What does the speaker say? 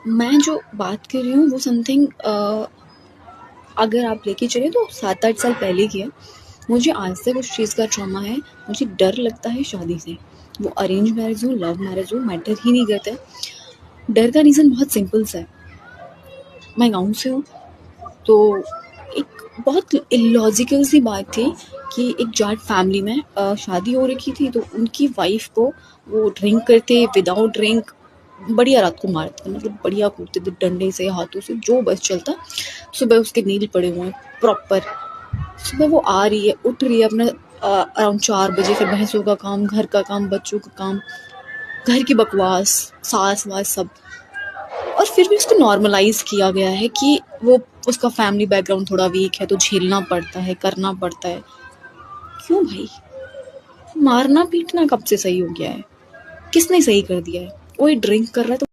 मैं जो बात कर रही हूँ वो समथिंग अगर आप लेके चलें तो 7-8 साल पहले की है। मुझे आज तक उस चीज़ का ट्रॉमा है, मुझे डर लगता है शादी से। वो अरेंज मैरिज हो, लव मैरिज हो, मैटर ही नहीं करता है। डर का रीज़न बहुत सिंपल सा है, मैं गाँव से हूँ, तो एक बहुत इलॉजिकल सी बात थी कि एक जाट फैमिली में शादी हो रखी थी, तो उनकी वाइफ़ को वो ड्रिंक करते, विदाउट ड्रिंक बढ़िया रात को मारते, मतलब बढ़िया कूटते थे डंडे से, हाथों से, जो बस चलता। सुबह उसके नील पड़े हुए हैं प्रॉपर। सुबह वो आ रही है, उठ रही है अपना अराउंड 4 बजे, फिर भैंसों का काम, घर का काम, बच्चों का काम, घर की बकवास, सास-वास सब। और फिर भी उसको नॉर्मलाइज़ किया गया है कि वो उसका फैमिली बैकग्राउंड थोड़ा वीक है तो झेलना पड़ता है, करना पड़ता है। क्यों भाई? मारना-पीटना कब से सही हो गया है? किसने सही कर दिया है? कोई ड्रिंक कर रहा है तो